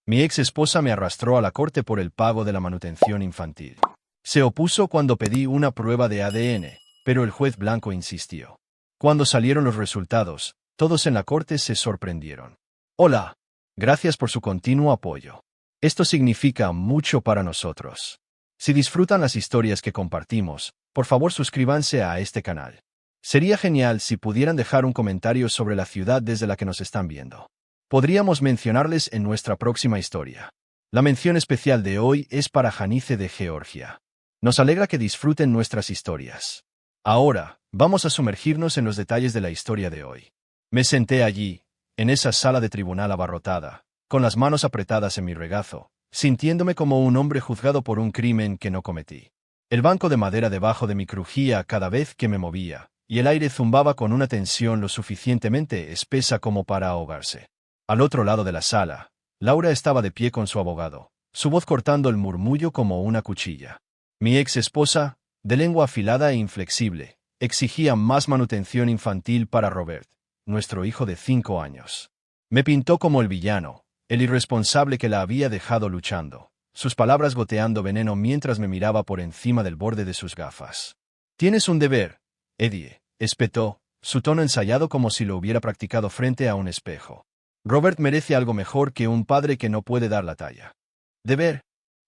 Mi ex esposa me arrastró a la corte por el pago de la manutención infantil. Se opuso cuando pedí una prueba de ADN, pero el juez blanco insistió. Cuando salieron los resultados, todos en la corte se sorprendieron. Hola. Gracias por su continuo apoyo. Esto significa mucho para nosotros. Si disfrutan las historias que compartimos, por favor suscríbanse a este canal. Sería genial si pudieran dejar un comentario sobre la ciudad desde la que nos están viendo. Podríamos mencionarles en nuestra próxima historia. La mención especial de hoy es para Janice de Georgia. Nos alegra que disfruten nuestras historias. Ahora, vamos a sumergirnos en los detalles de la historia de hoy. Me senté allí, en esa sala de tribunal abarrotada, con las manos apretadas en mi regazo, sintiéndome como un hombre juzgado por un crimen que no cometí. El banco de madera debajo de mí crujía cada vez que me movía, y el aire zumbaba con una tensión lo suficientemente espesa como para ahogarse. Al otro lado de la sala, Laura estaba de pie con su abogado, su voz cortando el murmullo como una cuchilla. Mi ex esposa, de lengua afilada e inflexible, exigía más manutención infantil para Robert, nuestro hijo de 5 años. Me pintó como el villano, el irresponsable que la había dejado luchando, sus palabras goteando veneno mientras me miraba por encima del borde de sus gafas. Tienes un deber, Eddie, espetó, su tono ensayado como si lo hubiera practicado frente a un espejo. Robert merece algo mejor que un padre que no puede dar la talla. Deber.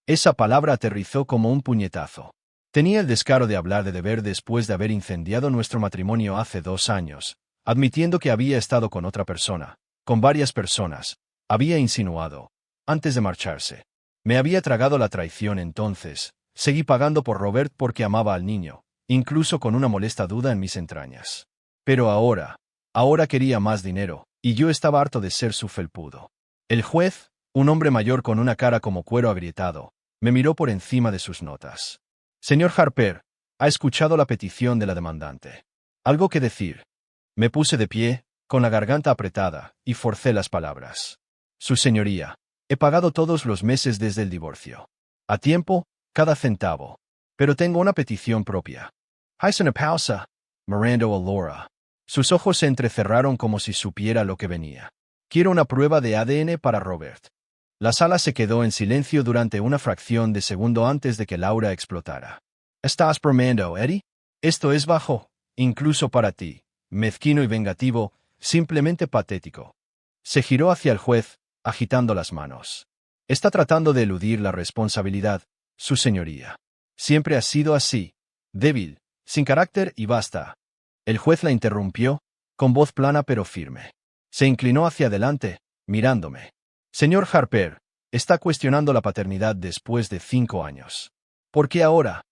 Esa palabra aterrizó como un puñetazo. Tenía el descaro de hablar de deber después de haber incendiado nuestro matrimonio hace 2 años, admitiendo que había estado con otra persona, con varias personas, había insinuado, antes de marcharse. Me había tragado la traición entonces, seguí pagando por Robert porque amaba al niño, incluso con una molesta duda en mis entrañas. Pero ahora quería más dinero, y yo estaba harto de ser su felpudo. El juez, un hombre mayor con una cara como cuero agrietado, me miró por encima de sus notas. Señor Harper, ha escuchado la petición de la demandante. ¿Algo que decir? Me puse de pie, con la garganta apretada, y forcé las palabras. Su señoría, he pagado todos los meses desde el divorcio. A tiempo, cada centavo. Pero tengo una petición propia. Hice una pausa, mirando a Laura. Sus ojos se entrecerraron como si supiera lo que venía. Quiero una prueba de ADN para Robert. La sala se quedó en silencio durante una fracción de segundo antes de que Laura explotara. ¿Estás bromeando, Eddie? Esto es bajo, incluso para ti, mezquino y vengativo, simplemente patético. Se giró hacia el juez, agitando las manos. Está tratando de eludir la responsabilidad, su señoría. Siempre ha sido así, débil, sin carácter y basta. El juez la interrumpió, con voz plana pero firme. Se inclinó hacia adelante, mirándome. Señor Harper, está cuestionando la paternidad después de 5 años. ¿Por qué ahora?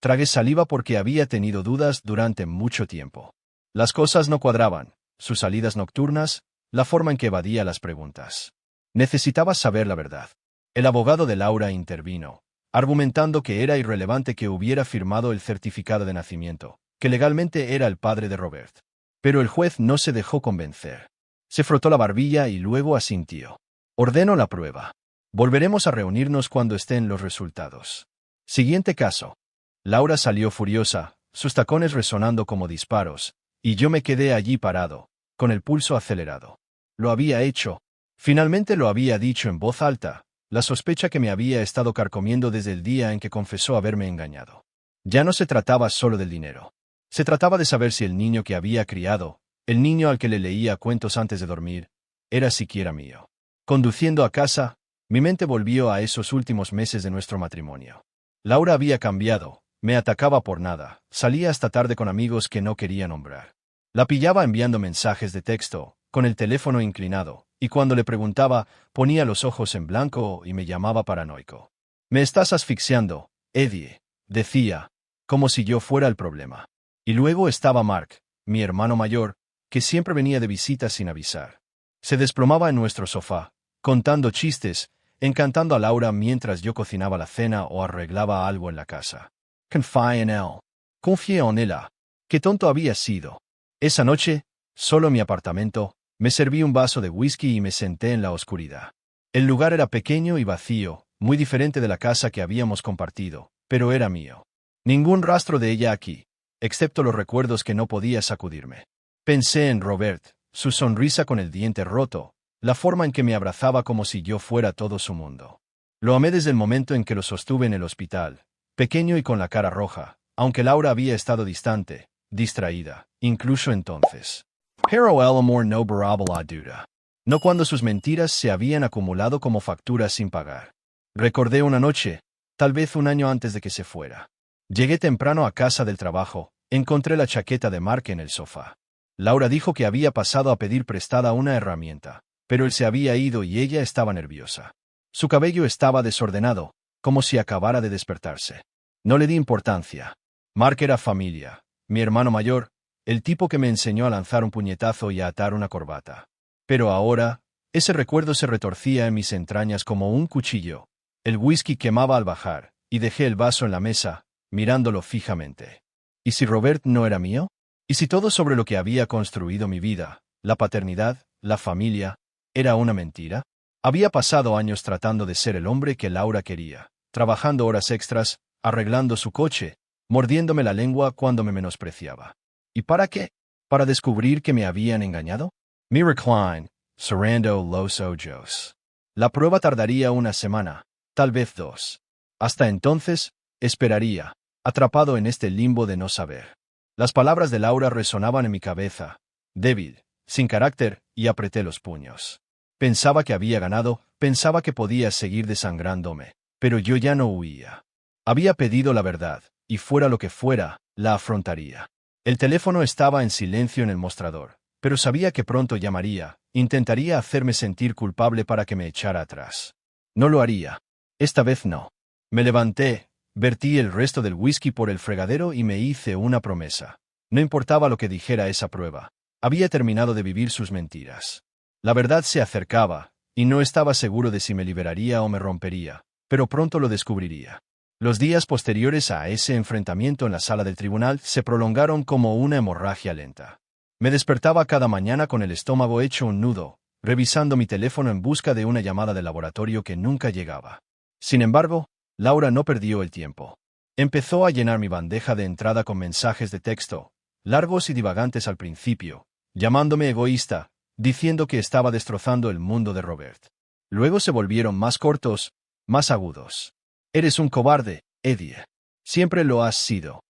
Tragué saliva porque había tenido dudas durante mucho tiempo. Las cosas no cuadraban, sus salidas nocturnas, la forma en que evadía las preguntas. Necesitaba saber la verdad. El abogado de Laura intervino, argumentando que era irrelevante que hubiera firmado el certificado de nacimiento, que legalmente era el padre de Robert. Pero el juez no se dejó convencer. Se frotó la barbilla y luego asintió. Ordeno la prueba. Volveremos a reunirnos cuando estén los resultados. Siguiente caso. Laura salió furiosa, sus tacones resonando como disparos, y yo me quedé allí parado, con el pulso acelerado. Lo había hecho. Finalmente lo había dicho en voz alta, la sospecha que me había estado carcomiendo desde el día en que confesó haberme engañado. Ya no se trataba solo del dinero. Se trataba de saber si el niño que había criado, el niño al que le leía cuentos antes de dormir, era siquiera mío. Conduciendo a casa, mi mente volvió a esos últimos meses de nuestro matrimonio. Laura había cambiado, me atacaba por nada, salía hasta tarde con amigos que no quería nombrar. La pillaba enviando mensajes de texto, con el teléfono inclinado, y cuando le preguntaba, ponía los ojos en blanco y me llamaba paranoico. Me estás asfixiando, Eddie, decía, como si yo fuera el problema. Y luego estaba Mark, mi hermano mayor, que siempre venía de visita sin avisar. Se desplomaba en nuestro sofá, contando chistes, encantando a Laura mientras yo cocinaba la cena o arreglaba algo en la casa. Confié en él. Confié en ella. Qué tonto había sido. Esa noche, solo en mi apartamento, me serví un vaso de whisky y me senté en la oscuridad. El lugar era pequeño y vacío, muy diferente de la casa que habíamos compartido, pero era mío. Ningún rastro de ella aquí, excepto los recuerdos que no podía sacudirme. Pensé en Robert, su sonrisa con el diente roto, la forma en que me abrazaba como si yo fuera todo su mundo. Lo amé desde el momento en que lo sostuve en el hospital, pequeño y con la cara roja, aunque Laura había estado distante, distraída, incluso entonces. Pero el amor no duraba la duda. No cuando sus mentiras se habían acumulado como facturas sin pagar. Recordé una noche, tal vez un año antes de que se fuera. Llegué temprano a casa del trabajo, encontré la chaqueta de Mark en el sofá. Laura dijo que había pasado a pedir prestada una herramienta, pero él se había ido y ella estaba nerviosa. Su cabello estaba desordenado, como si acabara de despertarse. No le di importancia. Mark era familia, mi hermano mayor, el tipo que me enseñó a lanzar un puñetazo y a atar una corbata. Pero ahora, ese recuerdo se retorcía en mis entrañas como un cuchillo. El whisky quemaba al bajar, y dejé el vaso en la mesa, mirándolo fijamente. ¿Y si Robert no era mío? ¿Y si todo sobre lo que había construido mi vida, la paternidad, la familia, era una mentira? Había pasado años tratando de ser el hombre que Laura quería, trabajando horas extras, arreglando su coche, mordiéndome la lengua cuando me menospreciaba. ¿Y para qué? ¿Para descubrir que me habían engañado? Me recline, cerrando los ojos. La prueba tardaría una semana, tal vez 2. Hasta entonces, esperaría, atrapado en este limbo de no saber. Las palabras de Laura resonaban en mi cabeza, débil, sin carácter, y apreté los puños. Pensaba que había ganado, pensaba que podía seguir desangrándome, pero yo ya no huía. Había pedido la verdad, y fuera lo que fuera, la afrontaría. El teléfono estaba en silencio en el mostrador, pero sabía que pronto llamaría, intentaría hacerme sentir culpable para que me echara atrás. No lo haría. Esta vez no. Me levanté, vertí el resto del whisky por el fregadero y me hice una promesa. No importaba lo que dijera esa prueba. Había terminado de vivir sus mentiras. La verdad se acercaba, y no estaba seguro de si me liberaría o me rompería, pero pronto lo descubriría. Los días posteriores a ese enfrentamiento en la sala del tribunal se prolongaron como una hemorragia lenta. Me despertaba cada mañana con el estómago hecho un nudo, revisando mi teléfono en busca de una llamada del laboratorio que nunca llegaba. Sin embargo, Laura no perdió el tiempo. Empezó a llenar mi bandeja de entrada con mensajes de texto, largos y divagantes al principio, llamándome egoísta, diciendo que estaba destrozando el mundo de Robert. Luego se volvieron más cortos, más agudos. Eres un cobarde, Eddie. Siempre lo has sido.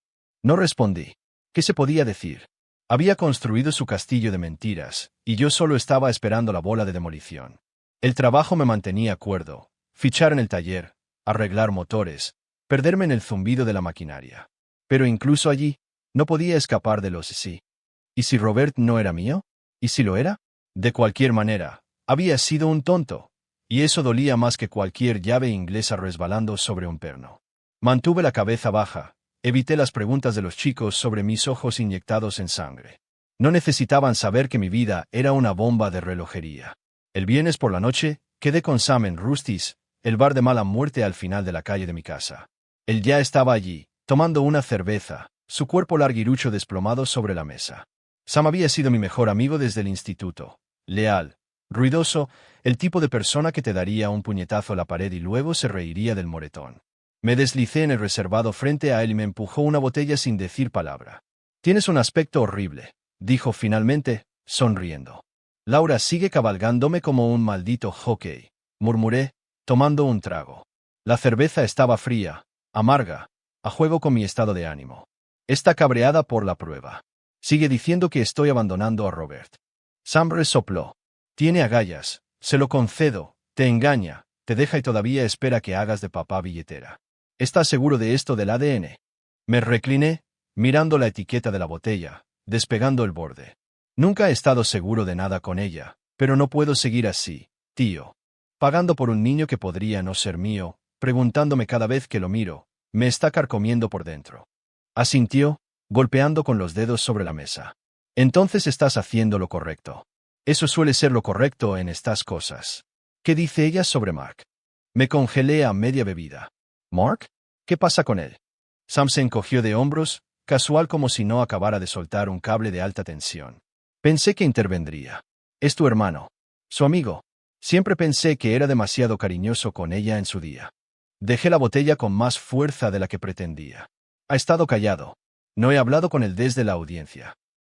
No respondí. ¿Qué se podía decir? Había construido su castillo de mentiras, y yo solo estaba esperando la bola de demolición. El trabajo me mantenía cuerdo, fichar en el taller, arreglar motores, perderme en el zumbido de la maquinaria. Pero incluso allí, no podía escapar de los sí. ¿Y si Robert no era mío? ¿Y si lo era? De cualquier manera, había sido un tonto, y eso dolía más que cualquier llave inglesa resbalando sobre un perno. Mantuve la cabeza baja, evité las preguntas de los chicos sobre mis ojos inyectados en sangre. No necesitaban saber que mi vida era una bomba de relojería. El viernes por la noche, quedé con Sam en Rusty's, el bar de mala muerte al final de la calle de mi casa. Él ya estaba allí, tomando una cerveza, su cuerpo larguirucho desplomado sobre la mesa. Sam había sido mi mejor amigo desde el instituto. Leal, ruidoso, el tipo de persona que te daría un puñetazo a la pared y luego se reiría del moretón. Me deslicé en el reservado frente a él y me empujó una botella sin decir palabra. Tienes un aspecto horrible, dijo finalmente, sonriendo. Laura sigue cabalgándome como un maldito jockey, murmuré, tomando un trago. La cerveza estaba fría, amarga, a juego con mi estado de ánimo. Está cabreada por la prueba. Sigue diciendo que estoy abandonando a Robert. Sam resopló. Tiene agallas, se lo concedo, te engaña, te deja y todavía espera que hagas de papá billetera. ¿Estás seguro de esto del ADN? Me recliné, mirando la etiqueta de la botella, despegando el borde. Nunca he estado seguro de nada con ella, pero no puedo seguir así, tío. Pagando por un niño que podría no ser mío, preguntándome cada vez que lo miro, me está carcomiendo por dentro. Asintió, golpeando con los dedos sobre la mesa. Entonces estás haciendo lo correcto. Eso suele ser lo correcto en estas cosas. ¿Qué dice ella sobre Mark? Me congelé a media bebida. ¿Mark? ¿Qué pasa con él? Sam se encogió de hombros, casual como si no acabara de soltar un cable de alta tensión. Pensé que intervendría. Es tu hermano. Su amigo. Siempre pensé que era demasiado cariñoso con ella en su día. Dejé la botella con más fuerza de la que pretendía. Ha estado callado. No he hablado con él desde la audiencia.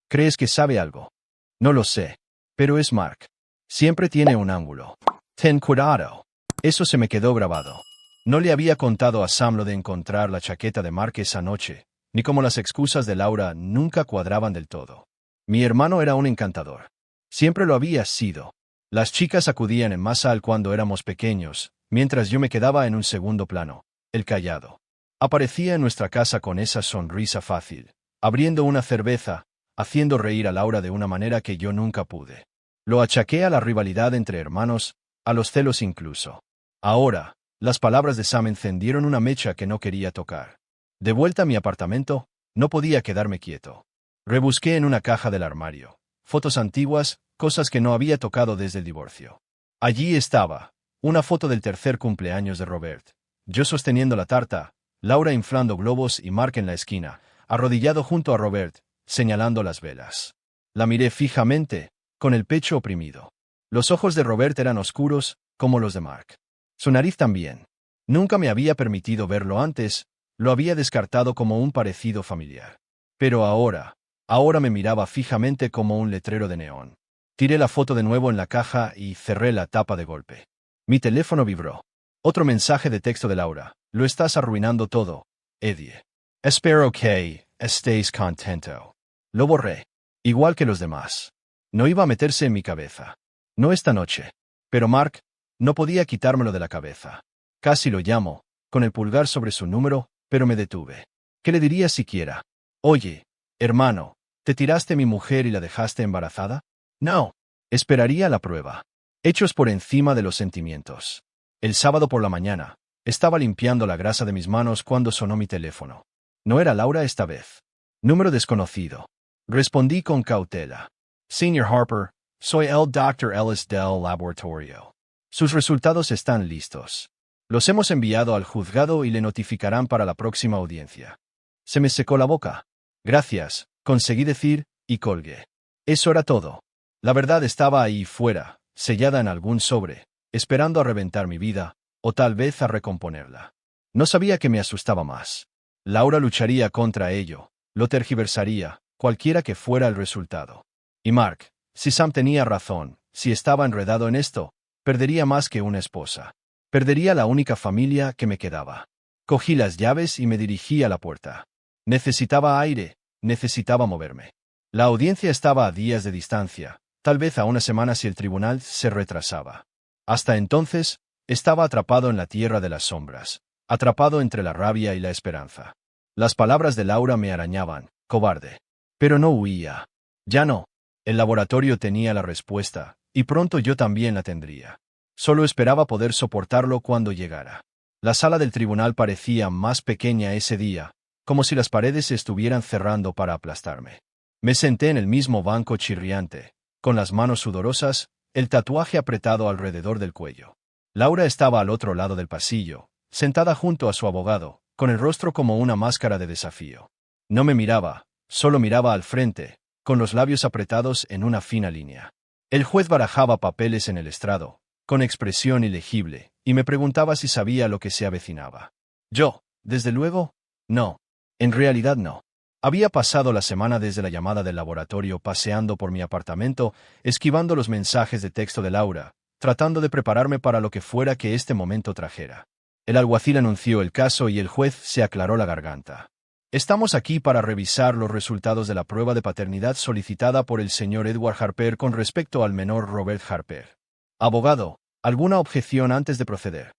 ¿Crees que sabe algo? No lo sé. Pero es Mark. Siempre tiene un ángulo. Ten cuidado. Eso se me quedó grabado. No le había contado a Sam lo de encontrar la chaqueta de Mark esa noche, ni cómo las excusas de Laura nunca cuadraban del todo. Mi hermano era un encantador. Siempre lo había sido. Las chicas acudían en masa al cuando éramos pequeños, mientras yo me quedaba en un segundo plano, el callado. Aparecía en nuestra casa con esa sonrisa fácil, abriendo una cerveza, haciendo reír a Laura de una manera que yo nunca pude. Lo achaqué a la rivalidad entre hermanos, a los celos incluso. Ahora, las palabras de Sam encendieron una mecha que no quería tocar. De vuelta a mi apartamento, no podía quedarme quieto. Rebusqué en una caja del armario. Fotos antiguas, cosas que no había tocado desde el divorcio. Allí estaba, una foto del tercer cumpleaños de Robert. Yo sosteniendo la tarta, Laura inflando globos y Mark en la esquina, arrodillado junto a Robert, señalando las velas. La miré fijamente, con el pecho oprimido. Los ojos de Robert eran oscuros, como los de Mark. Su nariz también. Nunca me había permitido verlo antes, lo había descartado como un parecido familiar. Pero ahora me miraba fijamente como un letrero de neón. Tiré la foto de nuevo en la caja y cerré la tapa de golpe. Mi teléfono vibró. Otro mensaje de texto de Laura. Lo estás arruinando todo, Eddie. Espero que estéis contento. Lo borré. Igual que los demás. No iba a meterse en mi cabeza. No esta noche. Pero Mark, no podía quitármelo de la cabeza. Casi lo llamo, con el pulgar sobre su número, pero me detuve. ¿Qué le diría siquiera? Oye, hermano, ¿te tiraste a mi mujer y la dejaste embarazada? No. Esperaría la prueba. Hechos por encima de los sentimientos. El sábado por la mañana, estaba limpiando la grasa de mis manos cuando sonó mi teléfono. No era Laura esta vez. Número desconocido. Respondí con cautela. Señor Harper, soy el Dr. Ellis del laboratorio. Sus resultados están listos. Los hemos enviado al juzgado y le notificarán para la próxima audiencia. Se me secó la boca. Gracias, conseguí decir, y colgué. Eso era todo. La verdad estaba ahí fuera, sellada en algún sobre, esperando a reventar mi vida, o tal vez a recomponerla. No sabía qué me asustaba más. Laura lucharía contra ello, lo tergiversaría, cualquiera que fuera el resultado. Y Mark, si Sam tenía razón, si estaba enredado en esto, perdería más que una esposa. Perdería la única familia que me quedaba. Cogí las llaves y me dirigí a la puerta. Necesitaba aire, necesitaba moverme. La audiencia estaba a días de distancia, tal vez a una semana si el tribunal se retrasaba. Hasta entonces, estaba atrapado en la tierra de las sombras, atrapado entre la rabia y la esperanza. Las palabras de Laura me arañaban, cobarde. Pero no huía. Ya no. El laboratorio tenía la respuesta, y pronto yo también la tendría. Solo esperaba poder soportarlo cuando llegara. La sala del tribunal parecía más pequeña ese día, como si las paredes se estuvieran cerrando para aplastarme. Me senté en el mismo banco chirriante, con las manos sudorosas, el tatuaje apretado alrededor del cuello. Laura estaba al otro lado del pasillo, sentada junto a su abogado, con el rostro como una máscara de desafío. No me miraba, solo miraba al frente, con los labios apretados en una fina línea. El juez barajaba papeles en el estrado, con expresión ilegible, y me preguntaba si sabía lo que se avecinaba. Yo, desde luego, no. En realidad no. Había pasado la semana desde la llamada del laboratorio paseando por mi apartamento, esquivando los mensajes de texto de Laura, tratando de prepararme para lo que fuera que este momento trajera. El alguacil anunció el caso y el juez se aclaró la garganta. Estamos aquí para revisar los resultados de la prueba de paternidad solicitada por el señor Edward Harper con respecto al menor Robert Harper. Abogado, ¿alguna objeción antes de proceder?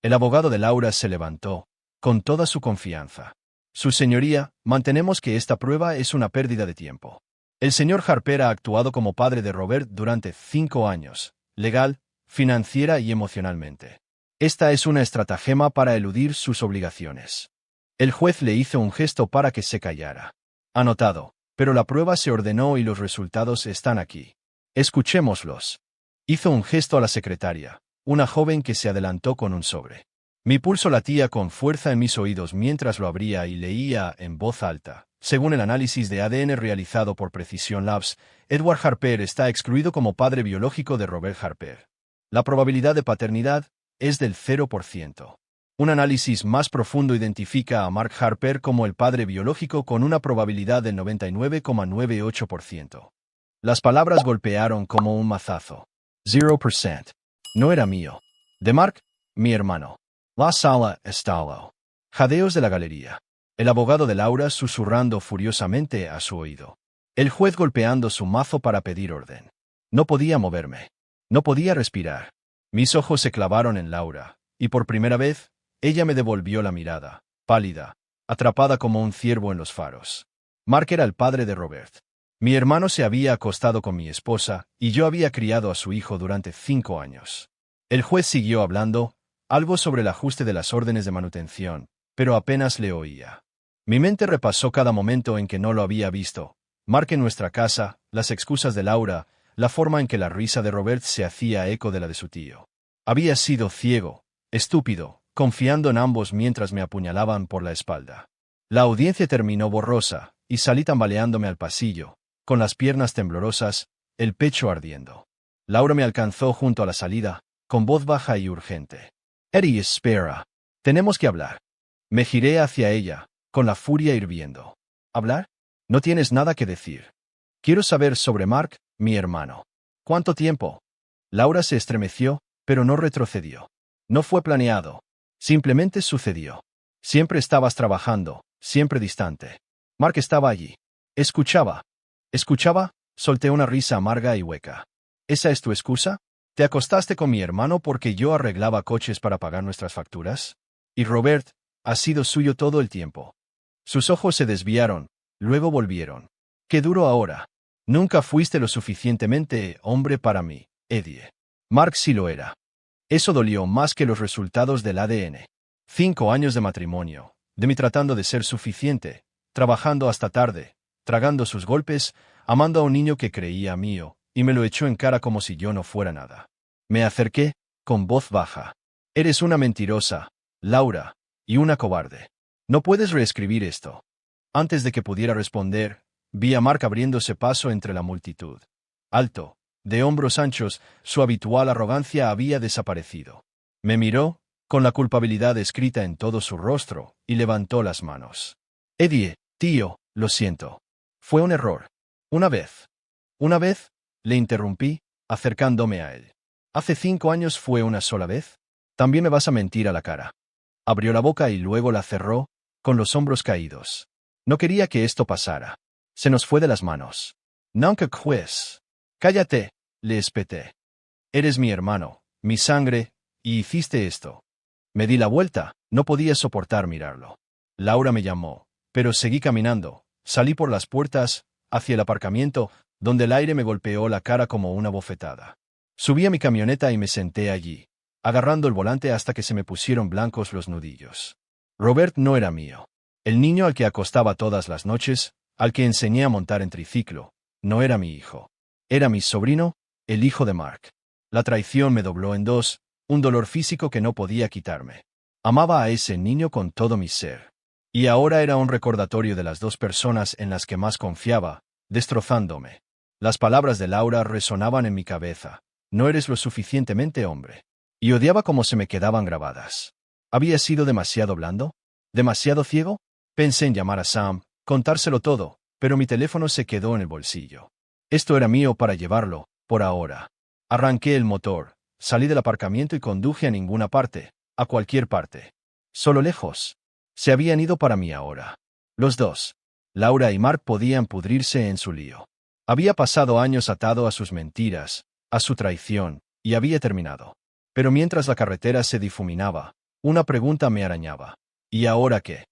El abogado de Laura se levantó, con toda su confianza. Su señoría, mantenemos que esta prueba es una pérdida de tiempo. El señor Harper ha actuado como padre de Robert durante 5 años, legal, financiera y emocionalmente. Esta es una estratagema para eludir sus obligaciones. El juez le hizo un gesto para que se callara. Anotado, pero la prueba se ordenó y los resultados están aquí. Escuchémoslos. Hizo un gesto a la secretaria, una joven que se adelantó con un sobre. Mi pulso latía con fuerza en mis oídos mientras lo abría y leía en voz alta. Según el análisis de ADN realizado por Precision Labs, Edward Harper está excluido como padre biológico de Robert Harper. La probabilidad de paternidad es del 0%. Un análisis más profundo identifica a Mark Harper como el padre biológico con una probabilidad del 99,98%. Las palabras golpearon como un mazazo. 0%. No era mío. De Mark, mi hermano. La sala estalló. Jadeos de la galería. El abogado de Laura susurrando furiosamente a su oído. El juez golpeando su mazo para pedir orden. No podía moverme. No podía respirar. Mis ojos se clavaron en Laura, y por primera vez, ella me devolvió la mirada, pálida, atrapada como un ciervo en los faros. Mark era el padre de Robert. Mi hermano se había acostado con mi esposa, y yo había criado a su hijo durante 5 años. El juez siguió hablando, algo sobre el ajuste de las órdenes de manutención, pero apenas le oía. Mi mente repasó cada momento en que no lo había visto. Mark en nuestra casa, las excusas de Laura, la forma en que la risa de Robert se hacía eco de la de su tío. Había sido ciego, estúpido, confiando en ambos mientras me apuñalaban por la espalda. La audiencia terminó borrosa, y salí tambaleándome al pasillo, con las piernas temblorosas, el pecho ardiendo. Laura me alcanzó junto a la salida, con voz baja y urgente. Eddie, espera. Tenemos que hablar. Me giré hacia ella, con la furia hirviendo. ¿Hablar? No tienes nada que decir. Quiero saber sobre Mark, mi hermano. ¿Cuánto tiempo? Laura se estremeció, pero no retrocedió. No fue planeado. Simplemente sucedió. Siempre estabas trabajando, siempre distante. Mark estaba allí. Escuchaba. Escuchaba, solté una risa amarga y hueca. ¿Esa es tu excusa? ¿Te acostaste con mi hermano porque yo arreglaba coches para pagar nuestras facturas? Y Robert, ha sido suyo todo el tiempo. Sus ojos se desviaron, luego volvieron. Qué duro ahora. Nunca fuiste lo suficientemente hombre para mí, Eddie. Mark sí lo era. Eso dolió más que los resultados del ADN. 5 años de matrimonio, de mí tratando de ser suficiente, trabajando hasta tarde, tragando sus golpes, amando a un niño que creía mío, y me lo echó en cara como si yo no fuera nada. Me acerqué, con voz baja. Eres una mentirosa, Laura, y una cobarde. No puedes reescribir esto. Antes de que pudiera responder, vi a Mark abriéndose paso entre la multitud. Alto, de hombros anchos, su habitual arrogancia había desaparecido. Me miró, con la culpabilidad escrita en todo su rostro, y levantó las manos. Eddie, tío, lo siento. Fue un error. Una vez. Una vez, le interrumpí, acercándome a él. ¿Hace 5 años fue una sola vez? También me vas a mentir a la cara. Abrió la boca y luego la cerró, con los hombros caídos. No quería que esto pasara. Se nos fue de las manos. Nunca juez. Cállate, le espeté. Eres mi hermano, mi sangre, y hiciste esto. Me di la vuelta, no podía soportar mirarlo. Laura me llamó, pero seguí caminando. Salí por las puertas, hacia el aparcamiento, donde el aire me golpeó la cara como una bofetada. Subí a mi camioneta y me senté allí, agarrando el volante hasta que se me pusieron blancos los nudillos. Robert no era mío. El niño al que acostaba todas las noches, al que enseñé a montar en triciclo, no era mi hijo. Era mi sobrino, el hijo de Mark. La traición me dobló en dos, un dolor físico que no podía quitarme. Amaba a ese niño con todo mi ser. Y ahora era un recordatorio de las 2 personas en las que más confiaba, destrozándome. Las palabras de Laura resonaban en mi cabeza. No eres lo suficientemente hombre. Y odiaba cómo se me quedaban grabadas. ¿Había sido demasiado blando? ¿Demasiado ciego? Pensé en llamar a Sam, contárselo todo, pero mi teléfono se quedó en el bolsillo. Esto era mío para llevarlo, por ahora. Arranqué el motor, salí del aparcamiento y conduje a ninguna parte, a cualquier parte. Solo lejos. Se habían ido para mí ahora. Los dos. Laura y Mark podían pudrirse en su lío. Había pasado años atado a sus mentiras, a su traición, y había terminado. Pero mientras la carretera se difuminaba, una pregunta me arañaba. ¿Y ahora qué?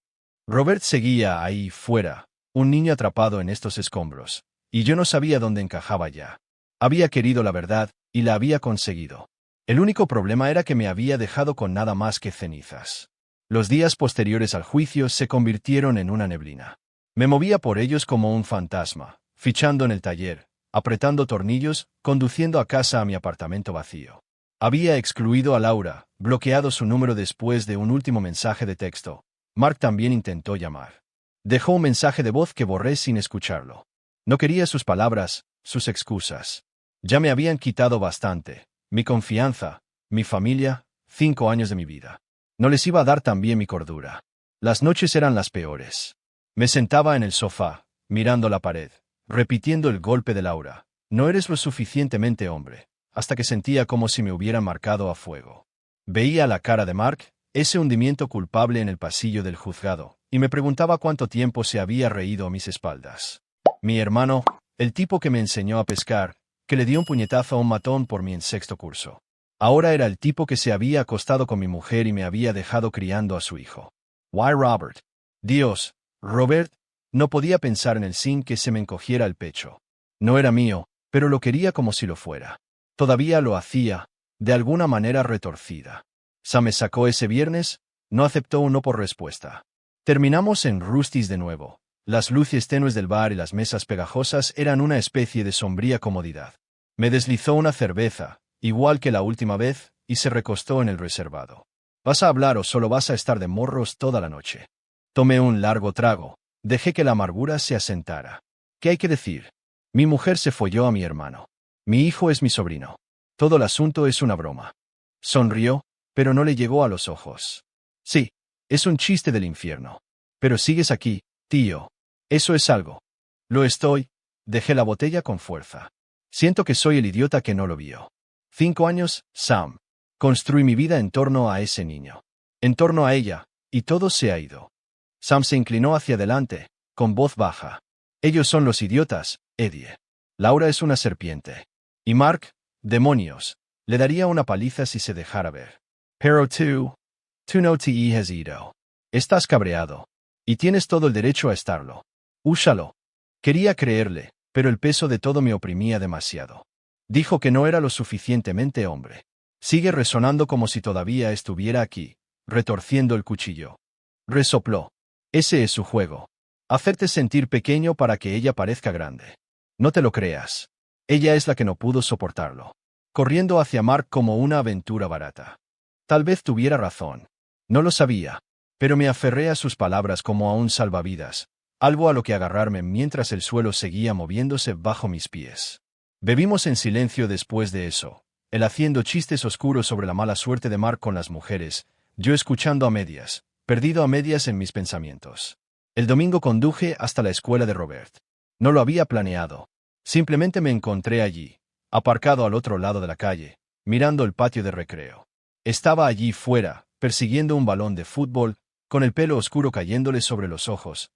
Robert seguía ahí fuera, un niño atrapado en estos escombros, y yo no sabía dónde encajaba ya. Había querido la verdad, y la había conseguido. El único problema era que me había dejado con nada más que cenizas. Los días posteriores al juicio se convirtieron en una neblina. Me movía por ellos como un fantasma, fichando en el taller, apretando tornillos, conduciendo a casa a mi apartamento vacío. Había excluido a Laura, bloqueado su número después de un último mensaje de texto. Mark también intentó llamar. Dejó un mensaje de voz que borré sin escucharlo. No quería sus palabras, sus excusas. Ya me habían quitado bastante. Mi confianza, mi familia, 5 años de mi vida. No les iba a dar también mi cordura. Las noches eran las peores. Me sentaba en el sofá, mirando la pared, repitiendo el golpe de Laura. No eres lo suficientemente hombre. hasta que sentía como si me hubieran marcado a fuego. Veía la cara de Mark, ese hundimiento culpable en el pasillo del juzgado, y me preguntaba cuánto tiempo se había reído a mis espaldas. Mi hermano, el tipo que me enseñó a pescar, que le dio un puñetazo a un matón por mí en sexto curso. Ahora era el tipo que se había acostado con mi mujer y me había dejado criando a su hijo. Why, Robert? Dios, Robert, no podía pensar en él sin que se me encogiera el pecho. No era mío, pero lo quería como si lo fuera. Todavía lo hacía, de alguna manera retorcida. Sam me sacó ese viernes, no aceptó un no por respuesta. Terminamos en Rusty's de nuevo. Las luces tenues del bar y las mesas pegajosas eran una especie de sombría comodidad. Me deslizó una cerveza, igual que la última vez, y se recostó en el reservado. ¿Vas a hablar o solo vas a estar de morros toda la noche? Tomé un largo trago, dejé que la amargura se asentara. ¿Qué hay que decir? Mi mujer se folló a mi hermano. Mi hijo es mi sobrino. Todo el asunto es una broma. Sonrió, pero no le llegó a los ojos. Sí, es un chiste del infierno. Pero sigues aquí, tío. Eso es algo. Lo estoy. Dejé la botella con fuerza. Siento que soy el idiota que no lo vio. 5 años, Sam. Construí mi vida en torno a ese niño. En torno a ella, y todo se ha ido. Sam se inclinó hacia adelante, con voz baja. Ellos son los idiotas, Eddie. Laura es una serpiente. Y Mark, demonios, le daría una paliza si se dejara ver. Pero tú no te has ido. Estás cabreado. Y tienes todo el derecho a estarlo. Úsalo. Quería creerle, pero el peso de todo me oprimía demasiado. Dijo que no era lo suficientemente hombre. Sigue resonando como si todavía estuviera aquí, retorciendo el cuchillo. Resopló. Ese es su juego. Hacerte sentir pequeño para que ella parezca grande. No te lo creas. Ella es la que no pudo soportarlo. Corriendo hacia Mark como una aventura barata. Tal vez tuviera razón. No lo sabía. Pero me aferré a sus palabras como a un salvavidas, algo a lo que agarrarme mientras el suelo seguía moviéndose bajo mis pies. Bebimos en silencio después de eso, él haciendo chistes oscuros sobre la mala suerte de Mark con las mujeres, yo escuchando a medias, perdido a medias en mis pensamientos. El domingo conduje hasta la escuela de Robert. No lo había planeado. Simplemente me encontré allí, aparcado al otro lado de la calle, mirando el patio de recreo. Estaba allí fuera, persiguiendo un balón de fútbol, con el pelo oscuro cayéndole sobre los ojos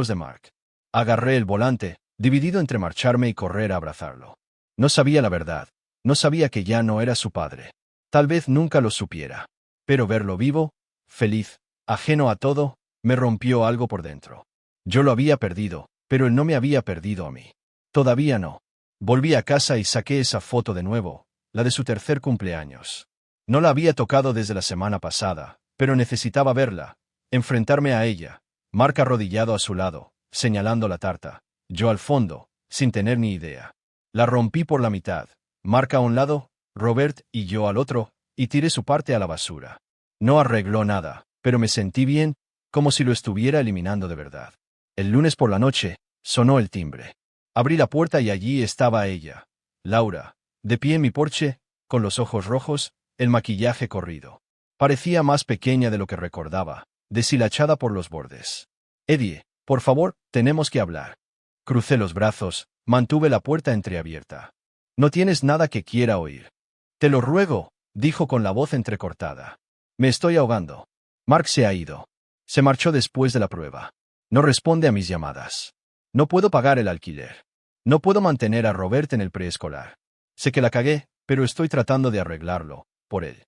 de Mark. Agarré el volante, dividido entre marcharme y correr a abrazarlo. No sabía la verdad. No sabía que ya no era su padre. Tal vez nunca lo supiera. Pero verlo vivo, feliz, ajeno a todo, me rompió algo por dentro. Yo lo había perdido, pero él no me había perdido a mí. Todavía no. Volví a casa y saqué esa foto de nuevo, la de su tercer cumpleaños. No la había tocado desde la semana pasada, pero necesitaba verla, enfrentarme a ella, Mark arrodillado a su lado, señalando la tarta, yo al fondo, sin tener ni idea. La rompí por la mitad, Mark a un lado, Robert y yo al otro, y tiré su parte a la basura. No arregló nada, pero me sentí bien, como si lo estuviera eliminando de verdad. El lunes por la noche, sonó el timbre. Abrí la puerta y allí estaba ella, Laura, de pie en mi porche, con los ojos rojos, el maquillaje corrido. Parecía más pequeña de lo que recordaba, deshilachada por los bordes. Eddie, por favor, tenemos que hablar. Crucé los brazos, mantuve la puerta entreabierta. No tienes nada que quiera oír. Te lo ruego, dijo con la voz entrecortada. Me estoy ahogando. Mark se ha ido. Se marchó después de la prueba. No responde a mis llamadas. No puedo pagar el alquiler. No puedo mantener a Robert en el preescolar. Sé que la cagué, pero estoy tratando de arreglarlo, por él.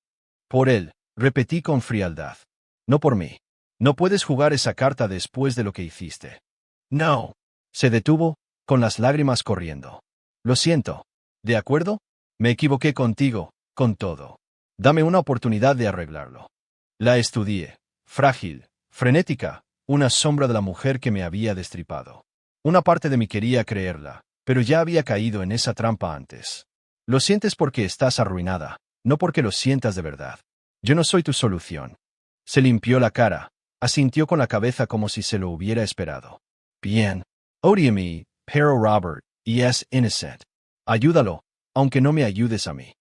Por él, repetí con frialdad. No por mí. No puedes jugar esa carta después de lo que hiciste. No. Se detuvo, con las lágrimas corriendo. Lo siento. ¿De acuerdo? Me equivoqué contigo, con todo. Dame una oportunidad de arreglarlo. La estudié. Frágil, frenética, una sombra de la mujer que me había destripado. Una parte de mí quería creerla, pero ya había caído en esa trampa antes. Lo sientes porque estás arruinada, no porque lo sientas de verdad. Yo no soy tu solución. Se limpió la cara, asintió con la cabeza como si se lo hubiera esperado. Bien. Ódiame, pero Robert, y es innocent. Ayúdalo, aunque no me ayudes a mí.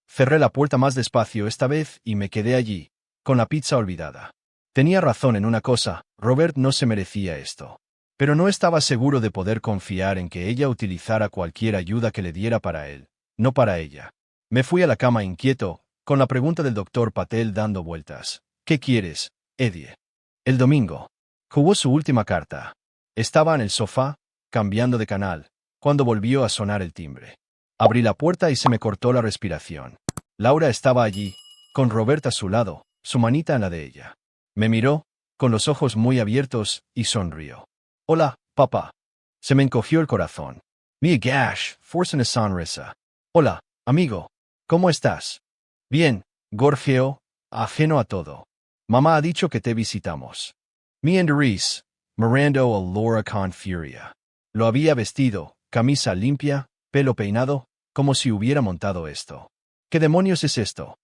Cerré la puerta más despacio esta vez y me quedé allí, con la pizza olvidada. Tenía razón en una cosa, Robert no se merecía esto. Pero no estaba seguro de poder confiar en que ella utilizara cualquier ayuda que le diera para él, no para ella. Me fui a la cama inquieto, con la pregunta del doctor Patel dando vueltas. ¿Qué quieres, Eddie? El domingo. Jugó su última carta. Estaba en el sofá, cambiando de canal, cuando volvió a sonar el timbre. Abrí la puerta y se me cortó la respiración. Laura estaba allí, con Robert a su lado, su manita en la de ella. Me miró, con los ojos muy abiertos, y sonrió. Hola, papá. Se me encogió el corazón. Mi gash, forza una sonrisa. Hola, amigo. ¿Cómo estás? Bien, gorjeo, ajeno a todo. Mamá ha dicho que te visitamos. Me Reese, mirando a Laura con furia. Lo había vestido, camisa limpia, pelo peinado, como si hubiera montado esto. ¿Qué demonios es esto?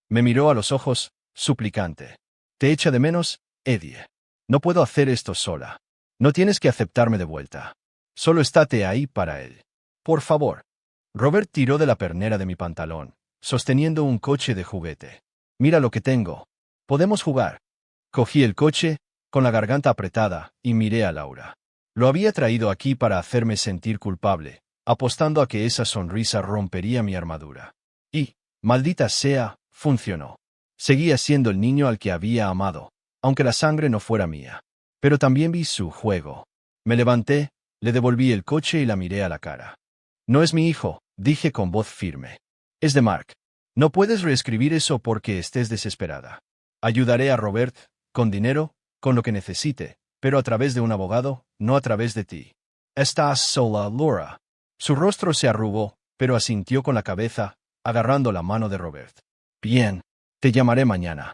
Me miró a los ojos, suplicante. ¿Te echa de menos, Eddie? No puedo hacer esto sola. No tienes que aceptarme de vuelta. Solo estate ahí para él. Por favor. Robert tiró de la pernera de mi pantalón, sosteniendo un coche de juguete. Mira lo que tengo. ¿Podemos jugar? Cogí el coche, con la garganta apretada, y miré a Laura. Lo había traído aquí para hacerme sentir culpable, apostando a que esa sonrisa rompería mi armadura. Y, maldita sea, funcionó. Seguía siendo el niño al que había amado, aunque la sangre no fuera mía. Pero también vi su juego. Me levanté, le devolví el coche y la miré a la cara. No es mi hijo, dije con voz firme. Es de Mark. No puedes reescribir eso porque estés desesperada. Ayudaré a Robert, con dinero, con lo que necesite, pero a través de un abogado, no a través de ti. Estás sola, Laura. Su rostro se arrugó, pero asintió con la cabeza, agarrando la mano de Robert. Bien. Te llamaré mañana.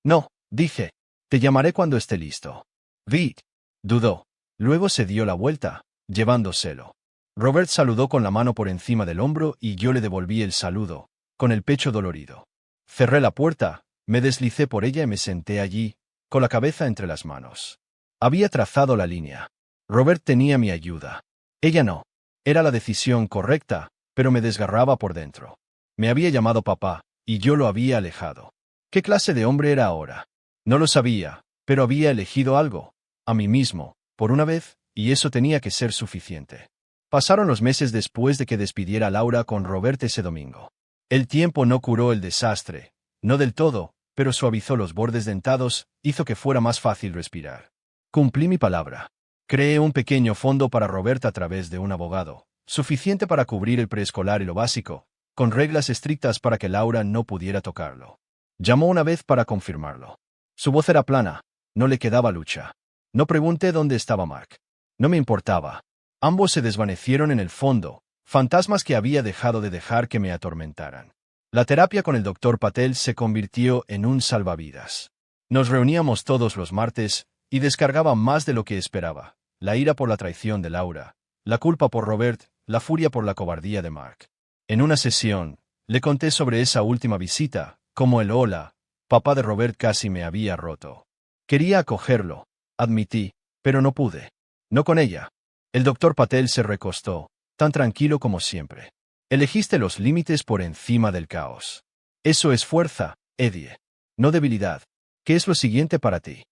No, dije. Te llamaré cuando esté listo. Vit. Dudó. Luego se dio la vuelta, llevándoselo. Robert saludó con la mano por encima del hombro y yo le devolví el saludo, con el pecho dolorido. Cerré la puerta, me deslicé por ella y me senté allí, con la cabeza entre las manos. Había trazado la línea. Robert tenía mi ayuda. Ella no. Era la decisión correcta, pero me desgarraba por dentro. Me había llamado papá, y yo lo había alejado. ¿Qué clase de hombre era ahora? No lo sabía, pero había elegido algo, a mí mismo, por una vez, y eso tenía que ser suficiente. Pasaron los meses después de que despidiera a Laura con Robert ese domingo. El tiempo no curó el desastre, no del todo, pero suavizó los bordes dentados, hizo que fuera más fácil respirar. Cumplí mi palabra. Creé un pequeño fondo para Robert a través de un abogado, suficiente para cubrir el preescolar y lo básico, con reglas estrictas para que Laura no pudiera tocarlo. Llamó una vez para confirmarlo. Su voz era plana, no le quedaba lucha. No pregunté dónde estaba Mark. No me importaba. Ambos se desvanecieron en el fondo, fantasmas que había dejado de dejar que me atormentaran. La terapia con el doctor Patel se convirtió en un salvavidas. Nos reuníamos todos los martes, y descargaba más de lo que esperaba. La ira por la traición de Laura, la culpa por Robert, la furia por la cobardía de Mark. En una sesión, le conté sobre esa última visita, como el hola, papá de Robert casi me había roto. Quería acogerlo, admití, pero no pude. No con ella. El doctor Patel se recostó, tan tranquilo como siempre. Elegiste los límites por encima del caos. Eso es fuerza, Eddie. No debilidad. ¿Qué es lo siguiente para ti?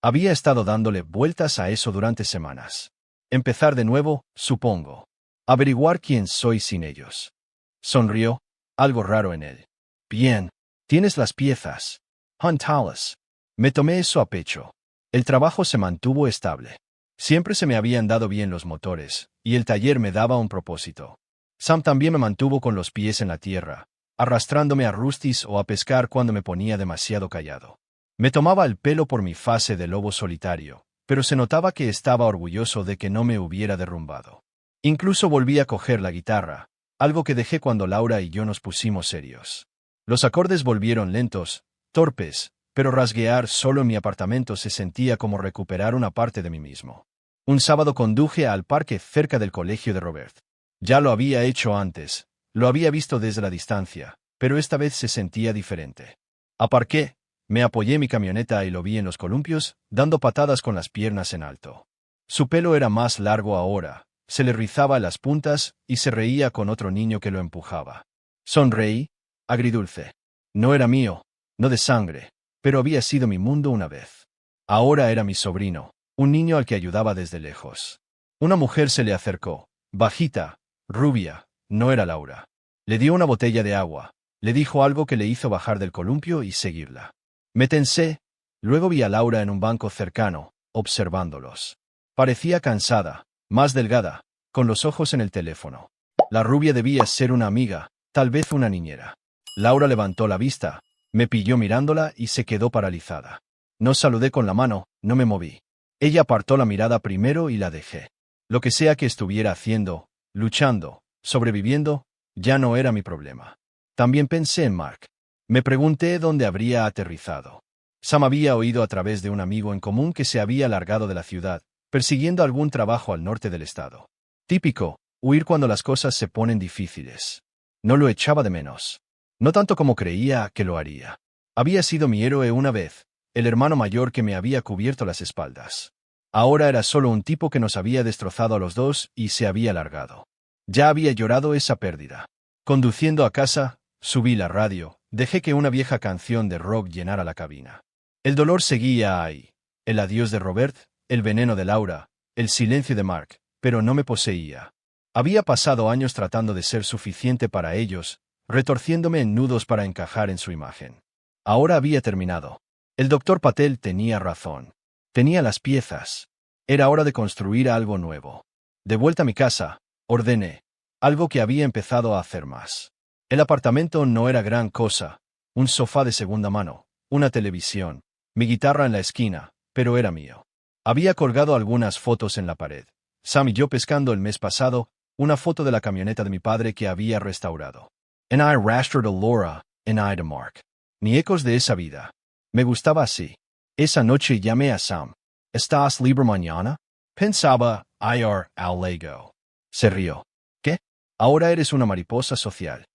Había estado dándole vueltas a eso durante semanas. Empezar de nuevo, supongo. Averiguar quién soy sin ellos. Sonrió, algo raro en él. Bien. Tienes las piezas. Huntalas. Me tomé eso a pecho. El trabajo se mantuvo estable. Siempre se me habían dado bien los motores, y el taller me daba un propósito. Sam también me mantuvo con los pies en la tierra, arrastrándome a Rusty's o a pescar cuando me ponía demasiado callado. Me tomaba el pelo por mi fase de lobo solitario, pero se notaba que estaba orgulloso de que no me hubiera derrumbado. Incluso volví a coger la guitarra, algo que dejé cuando Laura y yo nos pusimos serios. Los acordes volvieron lentos, torpes, pero rasguear solo en mi apartamento se sentía como recuperar una parte de mí mismo. Un sábado conduje al parque cerca del colegio de Robert. Ya lo había hecho antes, lo había visto desde la distancia, pero esta vez se sentía diferente. Aparqué, me apoyé en mi camioneta y lo vi en los columpios, dando patadas con las piernas en alto. Su pelo era más largo ahora, se le rizaba las puntas y se reía con otro niño que lo empujaba. Sonreí, agridulce. No era mío, no de sangre, pero había sido mi mundo una vez. Ahora era mi sobrino, un niño al que ayudaba desde lejos. Una mujer se le acercó, bajita, rubia, no era Laura. Le dio una botella de agua, Le dijo algo que le hizo bajar del columpio y seguirla. Me tensé. Luego vi a Laura en un banco cercano, observándolos. Parecía cansada, más delgada, con los ojos en el teléfono. La rubia debía ser una amiga, tal vez una niñera. Laura levantó la vista, me pilló mirándola y se quedó paralizada. No saludé con la mano, no me moví. Ella apartó la mirada primero y la dejé. Lo que sea que estuviera haciendo, luchando, sobreviviendo, ya no era mi problema. También pensé en Mark. Me pregunté dónde habría aterrizado. Sam había oído a través de un amigo en común que se había largado de la ciudad, persiguiendo algún trabajo al norte del estado. Típico, huir cuando las cosas se ponen difíciles. No lo echaba de menos. No tanto como creía que lo haría. Había sido mi héroe una vez, el hermano mayor que me había cubierto las espaldas. Ahora era solo un tipo que nos había destrozado a los dos y se había largado. Ya había llorado esa pérdida. Conduciendo a casa, subí la radio, dejé que una vieja canción de rock llenara la cabina. El dolor seguía ahí. El adiós de Robert, el veneno de Laura, el silencio de Mark, pero no me poseía. Había pasado años tratando de ser suficiente para ellos, retorciéndome en nudos para encajar en su imagen. Ahora había terminado. El doctor Patel tenía razón. Tenía las piezas. Era hora de construir algo nuevo. De vuelta a mi casa, ordené. Algo que había empezado a hacer más. El apartamento no era gran cosa. Un sofá de segunda mano, una televisión, mi guitarra en la esquina, pero era mío. Había colgado algunas fotos en la pared. Sam y yo pescando el mes pasado, una foto de la camioneta de mi padre que había restaurado. En I rastro de Laura, en I de Mark. Ni ecos de esa vida. Me gustaba así. Esa noche llamé a Sam. ¿Estás libre mañana? Pensaba, ir al lago. Se rió. ¿Qué? Ahora eres una mariposa social.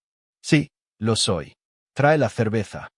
Sí, lo soy. Trae la cerveza.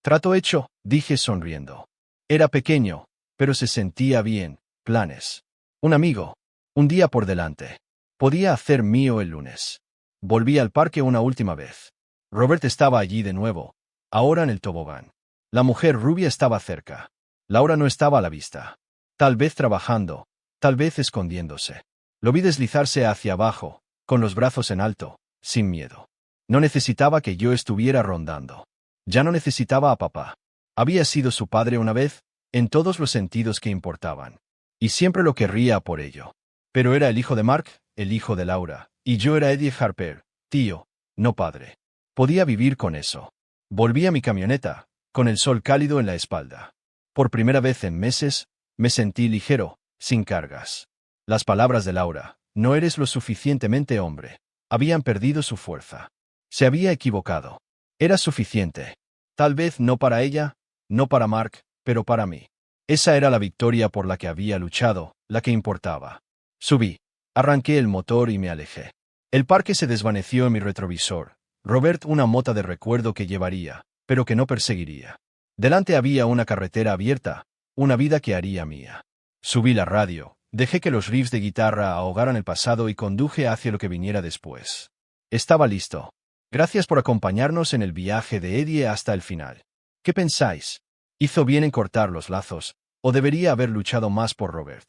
Trato hecho, dije sonriendo. Era pequeño, pero se sentía bien. Planes. Un amigo. Un día por delante. Podía hacer mío el lunes. Volví al parque una última vez. Robert estaba allí de nuevo, ahora en el tobogán. La mujer rubia estaba cerca. Laura no estaba a la vista. Tal vez trabajando, tal vez escondiéndose. Lo vi deslizarse hacia abajo, con los brazos en alto, sin miedo. No necesitaba que yo estuviera rondando. Ya no necesitaba a papá. Había sido su padre una vez, en todos los sentidos que importaban. Y siempre lo querría por ello. Pero era el hijo de Mark, el hijo de Laura, y yo era Eddie Harper, tío, no padre. Podía vivir con eso. Volví a mi camioneta, con el sol cálido en la espalda. Por primera vez en meses, me sentí ligero, sin cargas. Las palabras de Laura, no eres lo suficientemente hombre, habían perdido su fuerza. Se había equivocado. Era suficiente. Tal vez no para ella, no para Mark, pero para mí. Esa era la victoria por la que había luchado, la que importaba. Subí. Arranqué el motor y me alejé. El parque se desvaneció en mi retrovisor. Robert una mota de recuerdo que llevaría, pero que no perseguiría. Delante había una carretera abierta, una vida que haría mía. Subí la radio, dejé que los riffs de guitarra ahogaran el pasado y conduje hacia lo que viniera después. Estaba listo. Gracias por acompañarnos en el viaje de Eddie hasta el final. ¿Qué pensáis? ¿Hizo bien en cortar los lazos, o debería haber luchado más por Robert?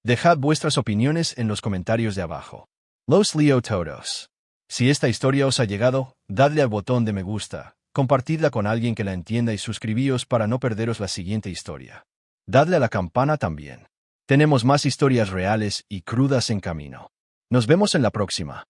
Dejad vuestras opiniones en los comentarios de abajo. Los leo todos. Si esta historia os ha llegado, dadle al botón de me gusta, compartidla con alguien que la entienda y suscribíos para no perderos la siguiente historia. Dadle a la campana también. Tenemos más historias reales y crudas en camino. Nos vemos en la próxima.